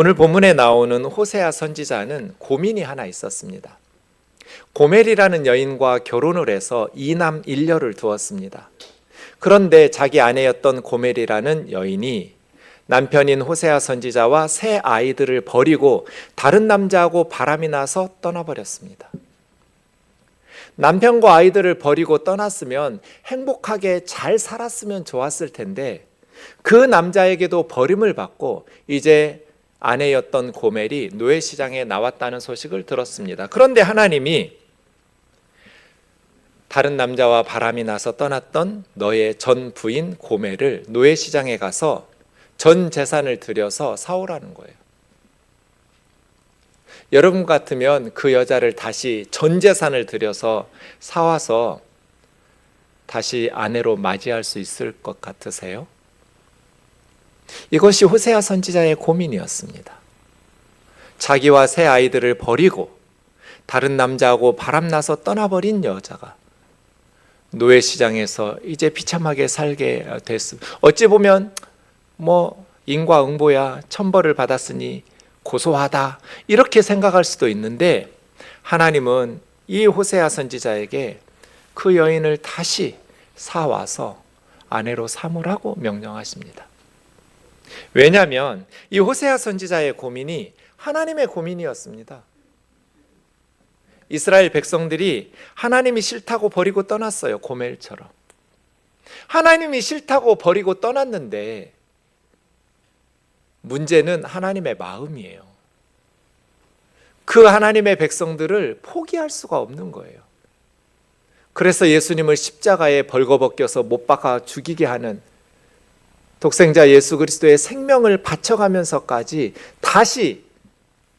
오늘 본문에 나오는 호세아 선지자는 고민이 하나 있었습니다. 고멜이라는 여인과 결혼을 해서 2남 1녀를 두었습니다. 그런데 자기 아내였던 고멜이라는 여인이 남편인 호세아 선지자와 새 아이들을 버리고 다른 남자하고 바람이 나서 떠나버렸습니다. 남편과 아이들을 버리고 떠났으면 행복하게 잘 살았으면 좋았을 텐데 그 남자에게도 버림을 받고 이제 아내였던 고멜이 노예시장에 나왔다는 소식을 들었습니다. 그런데 하나님이 다른 남자와 바람이 나서 떠났던 너의 전 부인 고멜을 노예시장에 가서 전 재산을 들여서 사오라는 거예요. 여러분 같으면 그 여자를 다시 전 재산을 들여서 사와서 다시 아내로 맞이할 수 있을 것 같으세요? 이것이 호세아 선지자의 고민이었습니다. 자기와 새 아이들을 버리고 다른 남자하고 바람나서 떠나버린 여자가 노예시장에서 이제 비참하게 살게 됐습니다. 어찌 보면 인과응보야, 천벌을 받았으니 고소하다 이렇게 생각할 수도 있는데 하나님은 이 호세아 선지자에게 그 여인을 다시 사와서 아내로 삼으라고 명령하십니다. 왜냐하면 이 호세아 선지자의 고민이 하나님의 고민이었습니다. 이스라엘 백성들이 하나님이 싫다고 버리고 떠났어요. 고멜처럼. 하나님이 싫다고 버리고 떠났는데 문제는 하나님의 마음이에요. 그 하나님의 백성들을 포기할 수가 없는 거예요. 그래서 예수님을 십자가에 벌거벗겨서 못 박아 죽이게 하는 독생자 예수 그리스도의 생명을 바쳐가면서까지 다시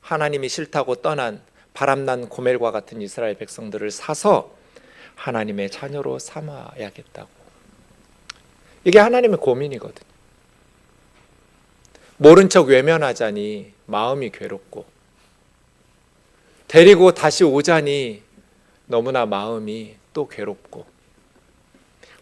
하나님이 싫다고 떠난 바람난 고멜과 같은 이스라엘 백성들을 사서 하나님의 자녀로 삼아야겠다고. 이게 하나님의 고민이거든요. 모른 척 외면하자니 마음이 괴롭고 데리고 다시 오자니 너무나 마음이 또 괴롭고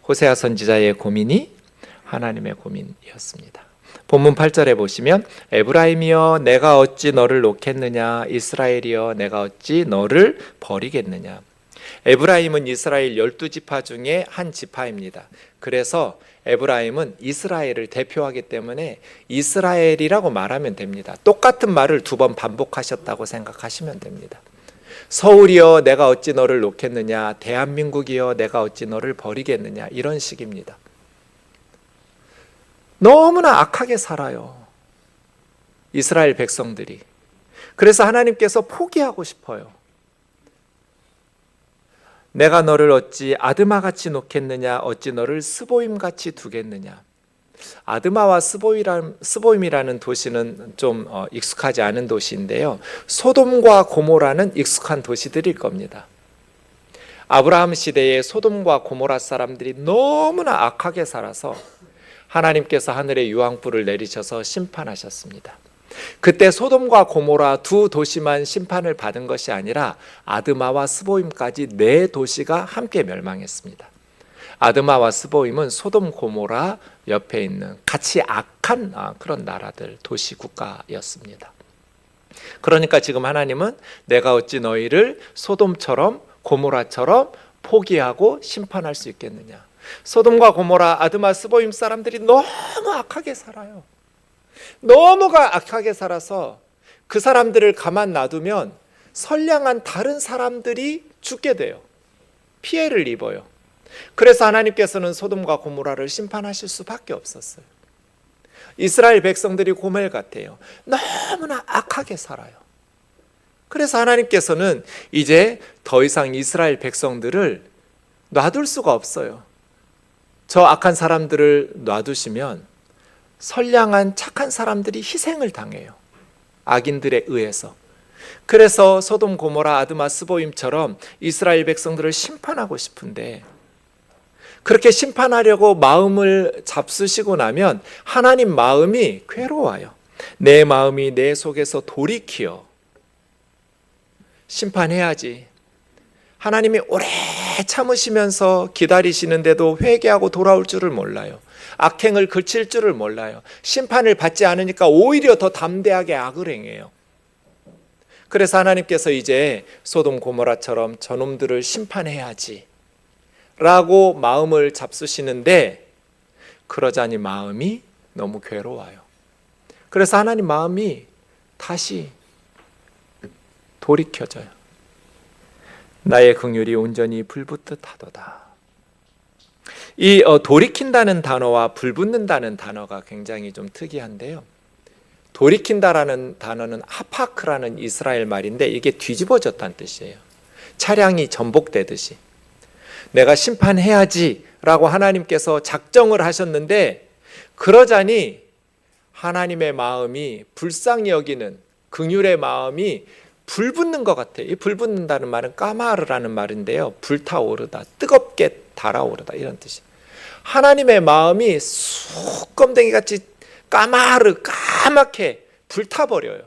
호세아 선지자의 고민이 하나님의 고민이었습니다. 본문 8절에 보시면 에브라임이여 내가 어찌 너를 놓겠느냐 이스라엘이여 내가 어찌 너를 버리겠느냐. 에브라임은 이스라엘 12지파 중에 한 지파입니다. 그래서 에브라임은 이스라엘을 대표하기 때문에 이스라엘이라고 말하면 됩니다. 똑같은 말을 2번 반복하셨다고 생각하시면 됩니다. 서울이여 내가 어찌 너를 놓겠느냐 대한민국이여 내가 어찌 너를 버리겠느냐 이런 식입니다. 너무나 악하게 살아요. 이스라엘 백성들이. 그래서 하나님께서 포기하고 싶어요. 내가 너를 어찌 아드마같이 놓겠느냐 어찌 너를 스보임같이 두겠느냐. 아드마와 스보임이라는 도시는 좀 익숙하지 않은 도시인데요. 소돔과 고모라는 익숙한 도시들일 겁니다. 아브라함 시대에 소돔과 고모라 사람들이 너무나 악하게 살아서 하나님께서 하늘에 유황불을 내리셔서 심판하셨습니다. 그때 소돔과 고모라 2 도시만 심판을 받은 것이 아니라 아드마와 스보임까지 4 도시가 함께 멸망했습니다. 아드마와 스보임은 소돔 고모라 옆에 있는 같이 악한 그런 나라들, 도시 국가였습니다. 그러니까 지금 하나님은 내가 어찌 너희를 소돔처럼 고모라처럼 포기하고 심판할 수 있겠느냐. 소돔과 고모라, 아드마, 스보임 사람들이 너무 악하게 살아요. 너무가 악하게 살아서 그 사람들을 가만 놔두면 선량한 다른 사람들이 죽게 돼요. 피해를 입어요. 그래서 하나님께서는 소돔과 고모라를 심판하실 수밖에 없었어요. 이스라엘 백성들이 고멜 같아요. 너무나 악하게 살아요. 그래서 하나님께서는 이제 더 이상 이스라엘 백성들을 놔둘 수가 없어요. 저 악한 사람들을 놔두시면 선량한 착한 사람들이 희생을 당해요. 악인들에 의해서. 그래서 소돔 고모라 아드마 스보임처럼 이스라엘 백성들을 심판하고 싶은데 그렇게 심판하려고 마음을 잡수시고 나면 하나님 마음이 괴로워요. 내 마음이 내 속에서 돌이키어 심판해야지. 하나님이 오래 참으시면서 기다리시는데도 회개하고 돌아올 줄을 몰라요. 악행을 그칠 줄을 몰라요. 심판을 받지 않으니까 오히려 더 담대하게 악을 행해요. 그래서 하나님께서 이제 소돔 고모라처럼 저놈들을 심판해야지 라고 마음을 잡수시는데, 그러자니 마음이 너무 괴로워요. 그래서 하나님 마음이 다시 돌이켜져요. 나의 긍휼이 온전히 불붙듯 하도다. 이 돌이킨다는 단어와 불붙는다는 단어가 굉장히 좀 특이한데요. 돌이킨다라는 단어는 하파크라는 이스라엘 말인데 이게 뒤집어졌다는 뜻이에요. 차량이 전복되듯이. 내가 심판해야지 라고 하나님께서 작정을 하셨는데, 그러자니 하나님의 마음이 불쌍히 여기는 긍휼의 마음이 불붙는 것 같아요. 이 불붙는다는 말은 까마르라는 말인데요. 불타오르다, 뜨겁게 달아오르다 이런 뜻이에요. 하나님의 마음이 쑥검댕이같이 까맣게 불타버려요.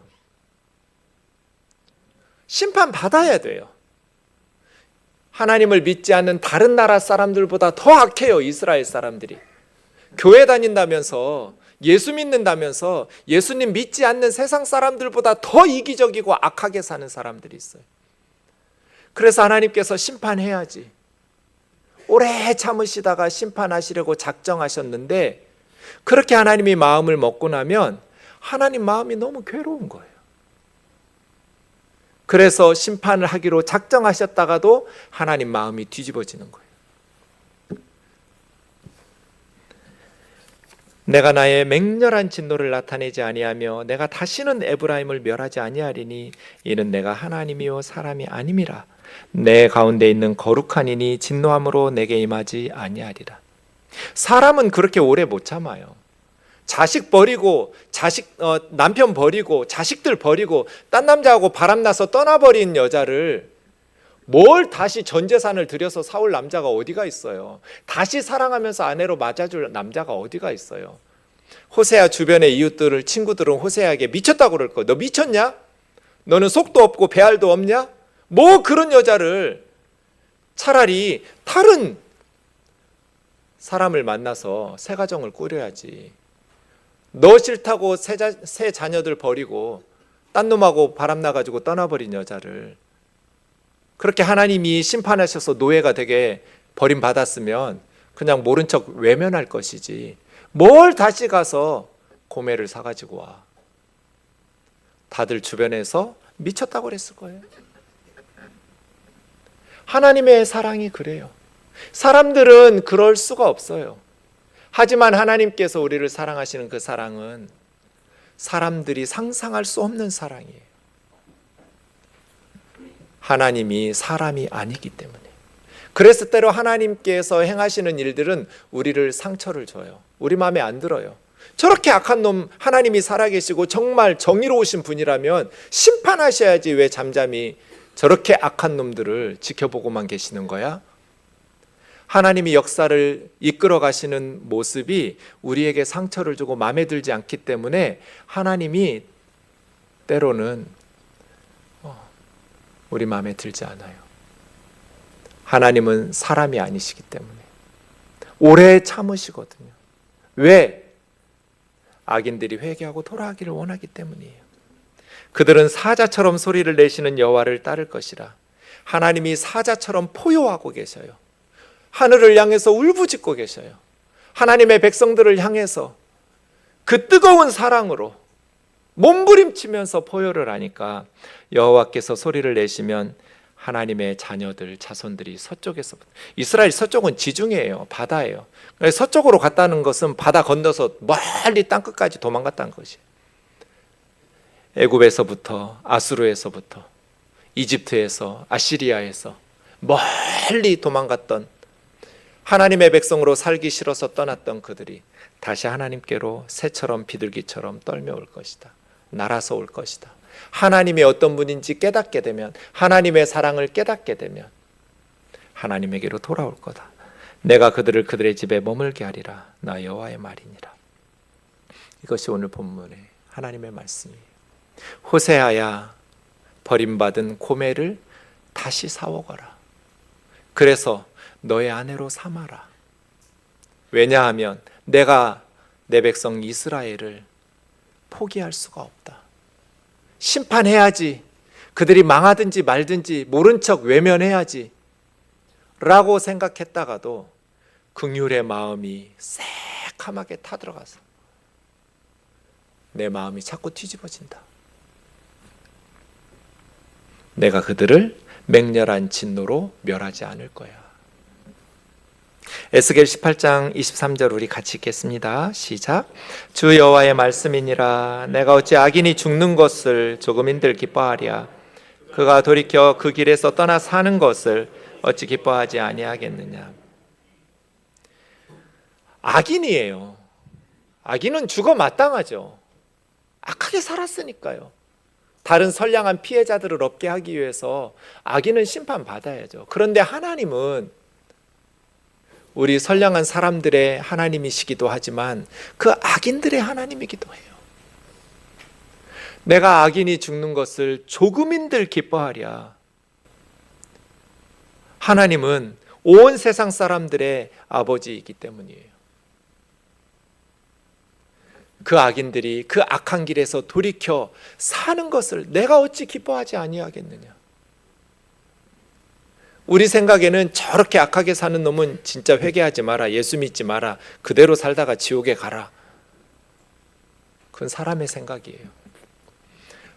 심판받아야 돼요. 하나님을 믿지 않는 다른 나라 사람들보다 더 악해요. 이스라엘 사람들이. 교회 다닌다면서, 예수 믿는다면서 예수님 믿지 않는 세상 사람들보다 더 이기적이고 악하게 사는 사람들이 있어요. 그래서 하나님께서 심판해야지, 오래 참으시다가 심판하시려고 작정하셨는데, 그렇게 하나님이 마음을 먹고 나면 하나님 마음이 너무 괴로운 거예요. 그래서 심판을 하기로 작정하셨다가도 하나님 마음이 뒤집어지는 거예요. 내가 나의 맹렬한 진노를 나타내지 아니하며 내가 다시는 에브라임을 멸하지 아니하리니 이는 내가 하나님이요 사람이 아님이라. 내 가운데 있는 거룩한 이니 진노함으로 내게 임하지 아니하리라. 사람은 그렇게 오래 못 참아요. 자식 버리고 남편 버리고 자식들 버리고 딴 남자하고 바람나서 떠나버린 여자를 뭘 다시 전 재산을 들여서 사올 남자가 어디가 있어요. 다시 사랑하면서 아내로 맞아줄 남자가 어디가 있어요. 호세아 주변의 이웃들을, 친구들은 호세아에게 미쳤다고 그럴 거예요. 너 미쳤냐? 너는 속도 없고 배알도 없냐? 뭐 그런 여자를, 차라리 다른 사람을 만나서 새 가정을 꾸려야지. 너 싫다고 새 자녀들 버리고 딴 놈하고 바람나가지고 떠나버린 여자를, 그렇게 하나님이 심판하셔서 노예가 되게 버림받았으면 그냥 모른 척 외면할 것이지, 뭘 다시 가서 고매를 사가지고 와. 다들 주변에서 미쳤다고 그랬을 거예요. 하나님의 사랑이 그래요. 사람들은 그럴 수가 없어요. 하지만 하나님께서 우리를 사랑하시는 그 사랑은 사람들이 상상할 수 없는 사랑이에요. 하나님이 사람이 아니기 때문에. 그래서 때로 하나님께서 행하시는 일들은 우리를 상처를 줘요. 우리 마음에 안 들어요. 저렇게 악한 놈 하나님이 살아계시고 정말 정의로우신 분이라면 심판하셔야지 왜 잠잠히 저렇게 악한 놈들을 지켜보고만 계시는 거야? 하나님이 역사를 이끌어 가시는 모습이 우리에게 상처를 주고 마음에 들지 않기 때문에 하나님이 때로는 우리 마음에 들지 않아요. 하나님은 사람이 아니시기 때문에 오래 참으시거든요. 왜? 악인들이 회개하고 돌아가기를 원하기 때문이에요. 그들은 사자처럼 소리를 내시는 여호와를 따를 것이라. 하나님이 사자처럼 포효하고 계셔요. 하늘을 향해서 울부짖고 계셔요. 하나님의 백성들을 향해서 그 뜨거운 사랑으로 몸부림치면서 포효를 하니까 여호와께서 소리를 내시면 하나님의 자녀들, 자손들이 서쪽에서, 이스라엘 서쪽은 지중해예요. 바다예요. 서쪽으로 갔다는 것은 바다 건너서 멀리 땅끝까지 도망갔다는 것이에요. 애굽에서부터, 아수르에서부터, 이집트에서, 아시리아에서 멀리 도망갔던, 하나님의 백성으로 살기 싫어서 떠났던 그들이 다시 하나님께로 새처럼 비둘기처럼 떨며올 것이다. 날아서 올 것이다. 하나님이 어떤 분인지 깨닫게 되면, 하나님의 사랑을 깨닫게 되면 하나님에게로 돌아올 거다. 내가 그들을 그들의 집에 머물게 하리라. 나 여호와의 말이니라. 이것이 오늘 본문의 하나님의 말씀이에요. 호세아야, 버림받은 고매를 다시 사오거라. 그래서 너의 아내로 삼아라. 왜냐하면 내가 내 백성 이스라엘을 포기할 수가 없다. 심판해야지. 그들이 망하든지 말든지 모른 척 외면해야지 라고 생각했다가도 긍휼의 마음이 새카맣게 타들어가서 내 마음이 자꾸 뒤집어진다. 내가 그들을 맹렬한 진노로 멸하지 않을 거야. 에스겔 18장 23절 우리 같이 읽겠습니다. 시작. 주 여호와의 말씀이니라. 내가 어찌 악인이 죽는 것을 조금인들 기뻐하랴. 그가 돌이켜 그 길에서 떠나 사는 것을 어찌 기뻐하지 아니하겠느냐. 악인이에요. 악인은 죽어 마땅하죠. 악하게 살았으니까요. 다른 선량한 피해자들을 없게 하기 위해서 악인은 심판받아야죠. 그런데 하나님은 우리 선량한 사람들의 하나님이시기도 하지만 그 악인들의 하나님이기도 해요. 내가 악인이 죽는 것을 조금인들 기뻐하랴. 하나님은 온 세상 사람들의 아버지이기 때문이에요. 그 악인들이 그 악한 길에서 돌이켜 사는 것을 내가 어찌 기뻐하지 아니하겠느냐. 우리 생각에는 저렇게 악하게 사는 놈은 진짜 회개하지 마라, 예수 믿지 마라, 그대로 살다가 지옥에 가라. 그건 사람의 생각이에요.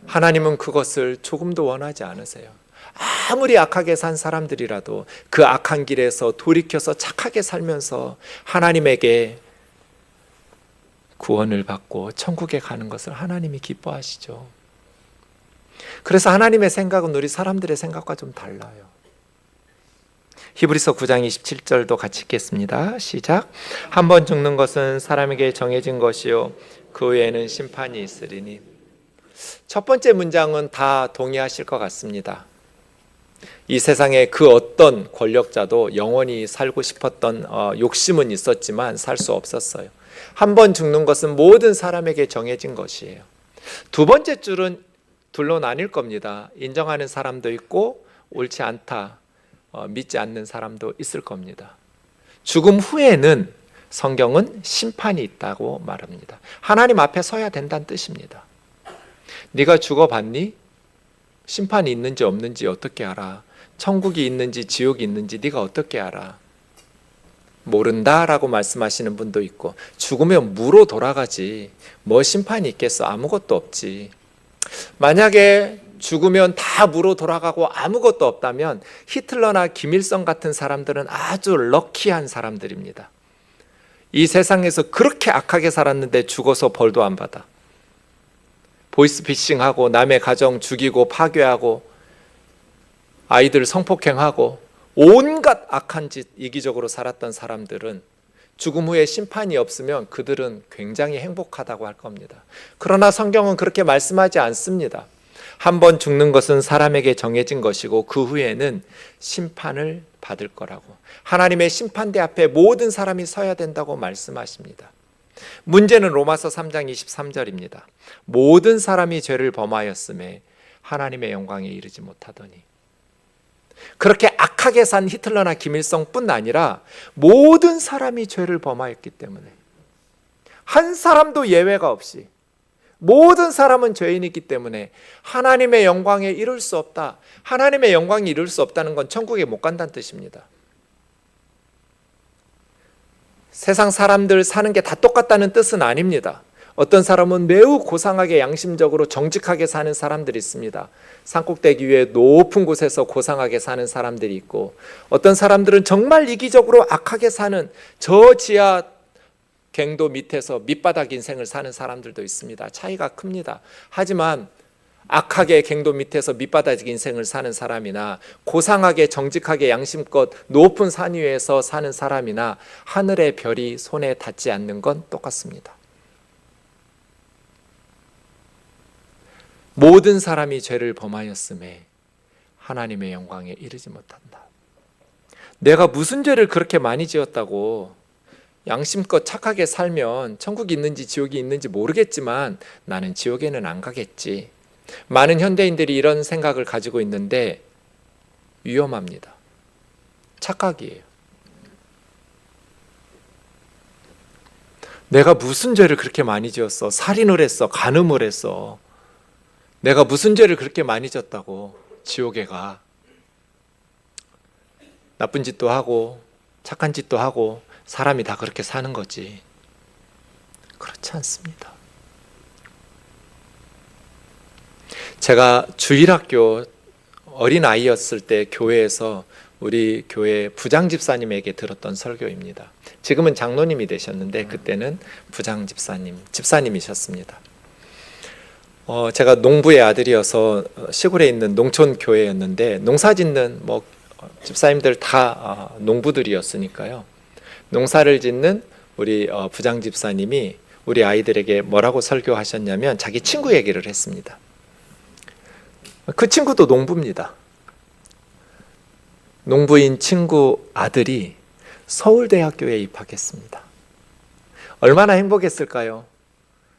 하나님은 그것을 조금도 원하지 않으세요. 아무리 악하게 산 사람들이라도 그 악한 길에서 돌이켜서 착하게 살면서 하나님에게 구원을 받고 천국에 가는 것을 하나님이 기뻐하시죠. 그래서 하나님의 생각은 우리 사람들의 생각과 좀 달라요. 히브리서 9장 27절도 같이 읽겠습니다. 시작. 한 번 죽는 것은 사람에게 정해진 것이요 그 외에는 심판이 있으리니. 첫 번째 문장은 다 동의하실 것 같습니다. 이 세상에 그 어떤 권력자도 영원히 살고 싶었던 욕심은 있었지만 살 수 없었어요. 한 번 죽는 것은 모든 사람에게 정해진 것이에요. 두 번째 줄은 둘로 나뉠 겁니다. 인정하는 사람도 있고 옳지 않다, 믿지 않는 사람도 있을 겁니다. 죽음 후에는 성경은 심판이 있다고 말합니다. 하나님 앞에 서야 된다는 뜻입니다. 네가 죽어봤니? 심판이 있는지 없는지 어떻게 알아? 천국이 있는지 지옥이 있는지 네가 어떻게 알아? 모른다라고 말씀하시는 분도 있고, 죽으면 무로 돌아가지 뭐 심판이 있겠어? 아무것도 없지. 만약에 죽으면 다 무로 돌아가고 아무것도 없다면 히틀러나 김일성 같은 사람들은 아주 럭키한 사람들입니다. 이 세상에서 그렇게 악하게 살았는데 죽어서 벌도 안 받아. 보이스피싱하고 남의 가정 죽이고 파괴하고 아이들 성폭행하고 온갖 악한 짓 이기적으로 살았던 사람들은 죽음 후에 심판이 없으면 그들은 굉장히 행복하다고 할 겁니다. 그러나 성경은 그렇게 말씀하지 않습니다. 한 번 죽는 것은 사람에게 정해진 것이고 그 후에는 심판을 받을 거라고, 하나님의 심판대 앞에 모든 사람이 서야 된다고 말씀하십니다. 문제는 로마서 3장 23절입니다. 모든 사람이 죄를 범하였음에 하나님의 영광에 이르지 못하더니. 그렇게 악하게 산 히틀러나 김일성뿐 아니라 모든 사람이 죄를 범하였기 때문에, 한 사람도 예외가 없이 모든 사람은 죄인이기 때문에 하나님의 영광에 이룰 수 없다. 하나님의 영광에 이룰 수 없다는 건 천국에 못 간다는 뜻입니다. 세상 사람들 사는 게 다 똑같다는 뜻은 아닙니다. 어떤 사람은 매우 고상하게 양심적으로 정직하게 사는 사람들이 있습니다. 산꼭대기 위에 높은 곳에서 고상하게 사는 사람들이 있고, 어떤 사람들은 정말 이기적으로 악하게 사는 저 지하 갱도 밑에서 밑바닥 인생을 사는 사람들도 있습니다. 차이가 큽니다. 하지만 악하게 갱도 밑에서 밑바닥 인생을 사는 사람이나 고상하게 정직하게 양심껏 높은 산 위에서 사는 사람이나 하늘의 별이 손에 닿지 않는 건 똑같습니다. 모든 사람이 죄를 범하였음에 하나님의 영광에 이르지 못한다. 내가 무슨 죄를 그렇게 많이 지었다고 양심껏 착하게 살면 천국이 있는지 지옥이 있는지 모르겠지만 나는 지옥에는 안 가겠지. 많은 현대인들이 이런 생각을 가지고 있는데 위험합니다. 착각이에요. 내가 무슨 죄를 그렇게 많이 지었어? 살인을 했어? 간음을 했어? 내가 무슨 죄를 그렇게 많이 졌다고 지옥에 가? 나쁜 짓도 하고 착한 짓도 하고 사람이 다 그렇게 사는 거지. 그렇지 않습니다. 제가 주일학교 어린아이였을 때 교회에서 우리 교회 부장집사님에게 들었던 설교입니다. 지금은 장로님이 되셨는데 그때는 집사님이셨습니다. 제가 농부의 아들이어서 시골에 있는 농촌 교회였는데 농사짓는 집사님들 다 농부들이었으니까요. 농사를 짓는 우리 부장집사님이 우리 아이들에게 뭐라고 설교하셨냐면 자기 친구 얘기를 했습니다. 그 친구도 농부입니다. 농부인 친구 아들이 서울대학교에 입학했습니다. 얼마나 행복했을까요?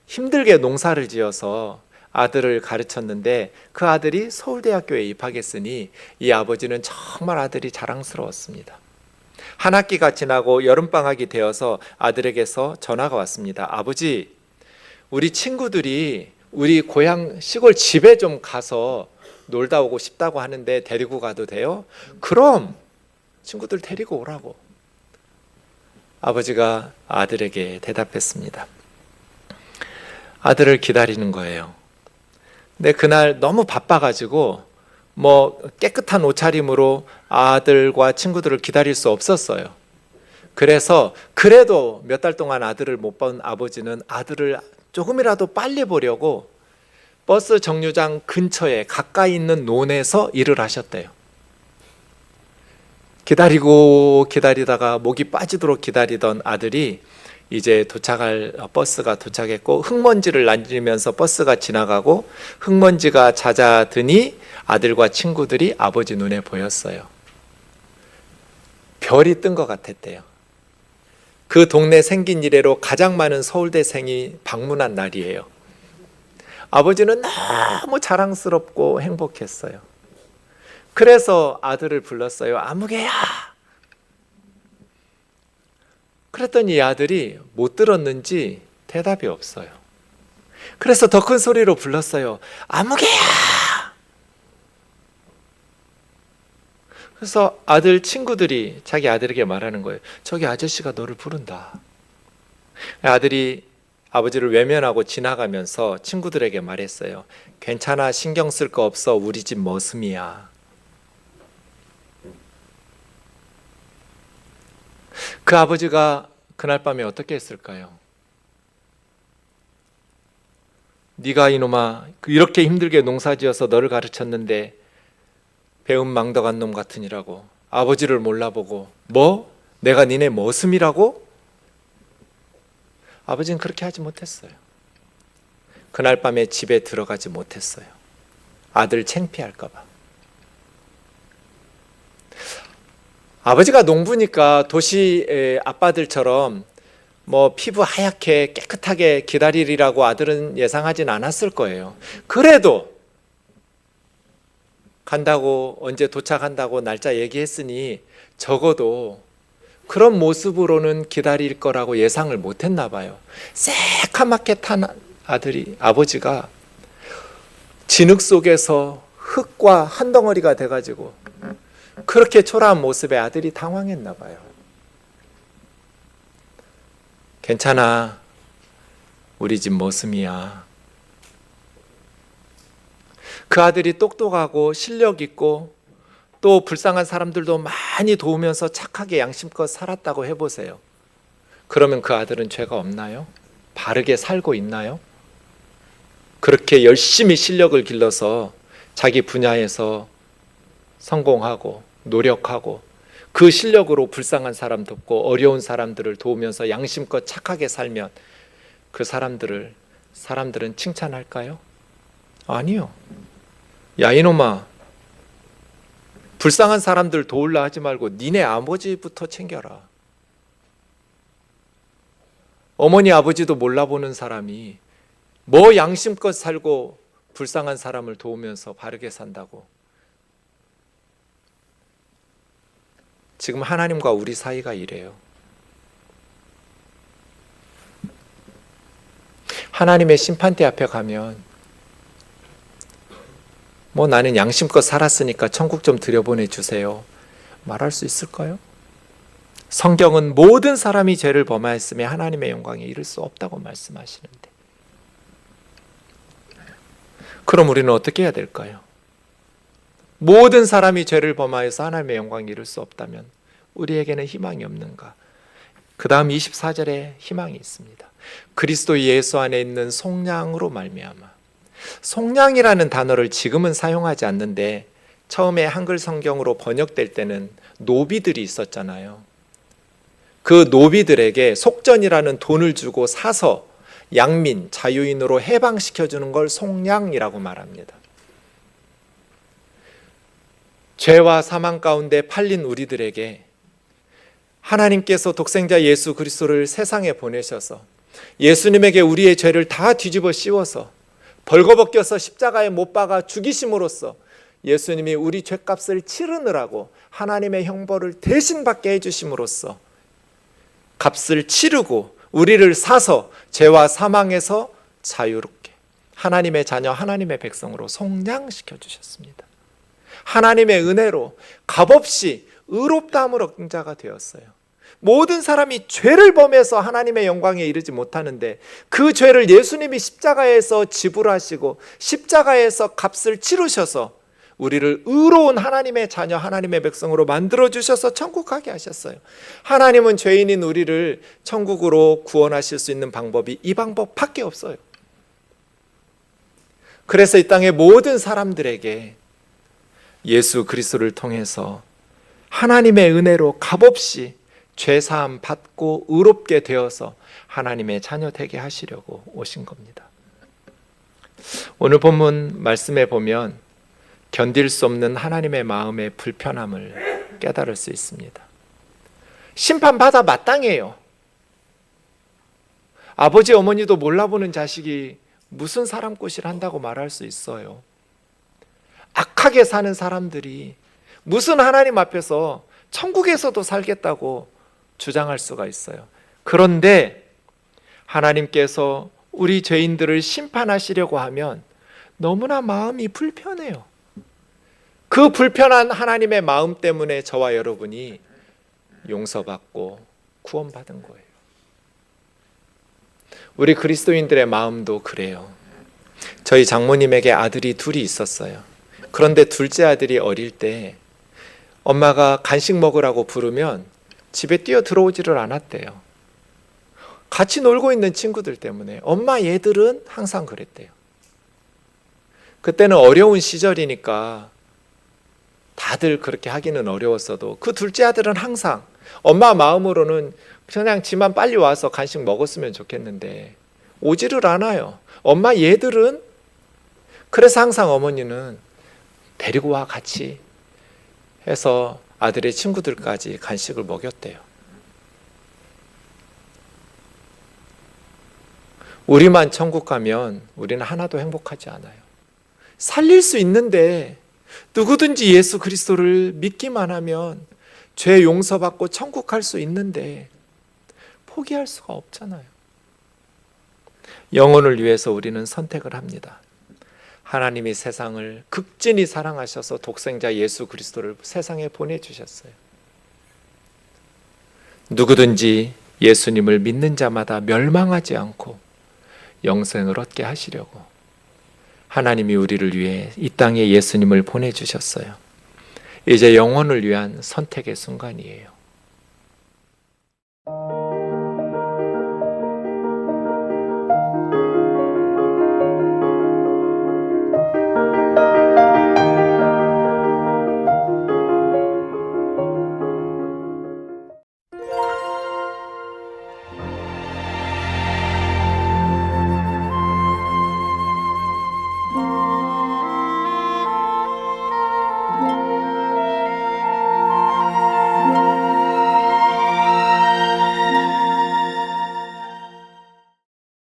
힘들게 농사를 지어서 아들을 가르쳤는데 그 아들이 서울대학교에 입학했으니 이 아버지는 정말 아들이 자랑스러웠습니다. 한 학기가 지나고 여름방학이 되어서 아들에게서 전화가 왔습니다. 아버지, 우리 친구들이 우리 고향 시골 집에 좀 가서 놀다 오고 싶다고 하는데 데리고 가도 돼요? 그럼 친구들 데리고 오라고. 아버지가 아들에게 대답했습니다. 아들을 기다리는 거예요. 근데 그날 너무 바빠가지고 깨끗한 옷차림으로 아들과 친구들을 기다릴 수 없었어요. 그래서 그래도 몇 달 동안 아들을 못 본 아버지는 아들을 조금이라도 빨리 보려고 버스 정류장 근처에 가까이 있는 논에서 일을 하셨대요. 기다리다가 목이 빠지도록 기다리던 아들이 이제 도착할 버스가 도착했고 흙먼지를 날리면서 버스가 지나가고 흙먼지가 잦아드니 아들과 친구들이 아버지 눈에 보였어요. 별이 뜬 것 같았대요. 그 동네 생긴 이래로 가장 많은 서울대생이 방문한 날이에요. 아버지는 너무 자랑스럽고 행복했어요. 그래서 아들을 불렀어요. 아무개야. 그랬더니 이 아들이 못 들었는지 대답이 없어요. 그래서 더 큰 소리로 불렀어요. 아무개야. 그래서 아들 친구들이 자기 아들에게 말하는 거예요. 저기 아저씨가 너를 부른다. 아들이 아버지를 외면하고 지나가면서 친구들에게 말했어요. 괜찮아, 신경 쓸 거 없어. 우리 집 머슴이야. 그 아버지가 그날 밤에 어떻게 했을까요? 네가 이놈아 이렇게 힘들게 농사지어서 너를 가르쳤는데 배은망덕한 놈 같으니라고 아버지를 몰라보고 내가 니네 머슴이라고? 아버지는 그렇게 하지 못했어요. 그날 밤에 집에 들어가지 못했어요. 아들 창피할까 봐. 아버지가 농부니까 도시 아빠들처럼 피부 하얗게 깨끗하게 기다리리라고 아들은 예상하진 않았을 거예요. 그래도 간다고 언제 도착한다고 날짜 얘기했으니 적어도 그런 모습으로는 기다릴 거라고 예상을 못했나 봐요. 새카맣게 탄 아버지가 진흙 속에서 흙과 한 덩어리가 돼가지고 그렇게 초라한 모습에 아들이 당황했나 봐요. 괜찮아, 우리 집 머슴이야. 그 아들이 똑똑하고 실력 있고 또 불쌍한 사람들도 많이 도우면서 착하게 양심껏 살았다고 해보세요. 그러면 그 아들은 죄가 없나요? 바르게 살고 있나요? 그렇게 열심히 실력을 길러서 자기 분야에서 성공하고 노력하고 그 실력으로 불쌍한 사람 돕고 어려운 사람들을 도우면서 양심껏 착하게 살면 그 사람들은 칭찬할까요? 아니요. 야 이놈아, 불쌍한 사람들 도울라 하지 말고 니네 아버지부터 챙겨라. 어머니 아버지도 몰라보는 사람이 양심껏 살고 불쌍한 사람을 도우면서 바르게 산다고. 지금 하나님과 우리 사이가 이래요. 하나님의 심판대 앞에 가면 뭐 나는 양심껏 살았으니까 천국 좀 들여보내주세요 말할 수 있을까요? 성경은 모든 사람이 죄를 범하였으며 하나님의 영광에 이를 수 없다고 말씀하시는데, 그럼 우리는 어떻게 해야 될까요? 모든 사람이 죄를 범하여서 하나님의 영광에 이를 수 없다면 우리에게는 희망이 없는가? 그 다음 24절에 희망이 있습니다. 그리스도 예수 안에 있는 속량으로 말미암아. 속량이라는 단어를 지금은 사용하지 않는데 처음에 한글 성경으로 번역될 때는 노비들이 있었잖아요. 그 노비들에게 속전이라는 돈을 주고 사서 양민, 자유인으로 해방시켜주는 걸 속량이라고 말합니다. 죄와 사망 가운데 팔린 우리들에게 하나님께서 독생자 예수 그리스도를 세상에 보내셔서 예수님에게 우리의 죄를 다 뒤집어 씌워서 벌거벗겨서 십자가에 못 박아 죽이심으로써 예수님이 우리 죄값을 치르느라고 하나님의 형벌을 대신 받게 해주심으로써 값을 치르고 우리를 사서 죄와 사망에서 자유롭게 하나님의 자녀, 하나님의 백성으로 속량시켜 주셨습니다. 하나님의 은혜로 값없이 의롭다함을 얻은 자가 되었어요. 모든 사람이 죄를 범해서 하나님의 영광에 이르지 못하는데 그 죄를 예수님이 십자가에서 지불하시고 십자가에서 값을 치르셔서 우리를 의로운 하나님의 자녀, 하나님의 백성으로 만들어주셔서 천국 가게 하셨어요. 하나님은 죄인인 우리를 천국으로 구원하실 수 있는 방법이 이 방법밖에 없어요. 그래서 이 땅의 모든 사람들에게 예수 그리스도를 통해서 하나님의 은혜로 값없이 죄사함 받고 의롭게 되어서 하나님의 자녀 되게 하시려고 오신 겁니다. 오늘 본문 말씀에 보면 견딜 수 없는 하나님의 마음의 불편함을 깨달을 수 있습니다. 심판받아 마땅해요. 아버지 어머니도 몰라보는 자식이 무슨 사람 꼴을 한다고 말할 수 있어요. 악하게 사는 사람들이 무슨 하나님 앞에서 천국에서도 살겠다고 주장할 수가 있어요. 그런데 하나님께서 우리 죄인들을 심판하시려고 하면 너무나 마음이 불편해요. 그 불편한 하나님의 마음 때문에 저와 여러분이 용서받고 구원받은 거예요. 우리 그리스도인들의 마음도 그래요. 저희 장모님에게 아들이 둘이 있었어요. 그런데 둘째 아들이 어릴 때 엄마가 간식 먹으라고 부르면 집에 뛰어 들어오지를 않았대요. 같이 놀고 있는 친구들 때문에. 엄마 얘들은 항상 그랬대요. 그때는 어려운 시절이니까 다들 그렇게 하기는 어려웠어도 그 둘째 아들은 항상 엄마 마음으로는 그냥 지만 빨리 와서 간식 먹었으면 좋겠는데 오지를 않아요. 엄마 얘들은. 그래서 항상 어머니는 데리고 와 같이 해서 아들의 친구들까지 간식을 먹였대요. 우리만 천국 가면 우리는 하나도 행복하지 않아요. 살릴 수 있는데 누구든지 예수 그리스도를 믿기만 하면 죄 용서받고 천국 갈 수 있는데 포기할 수가 없잖아요. 영혼을 위해서 우리는 선택을 합니다. 하나님이 세상을 극진히 사랑하셔서 독생자 예수 그리스도를 세상에 보내주셨어요. 누구든지 예수님을 믿는 자마다 멸망하지 않고 영생을 얻게 하시려고 하나님이 우리를 위해 이 땅에 예수님을 보내주셨어요. 이제 영혼을 위한 선택의 순간이에요.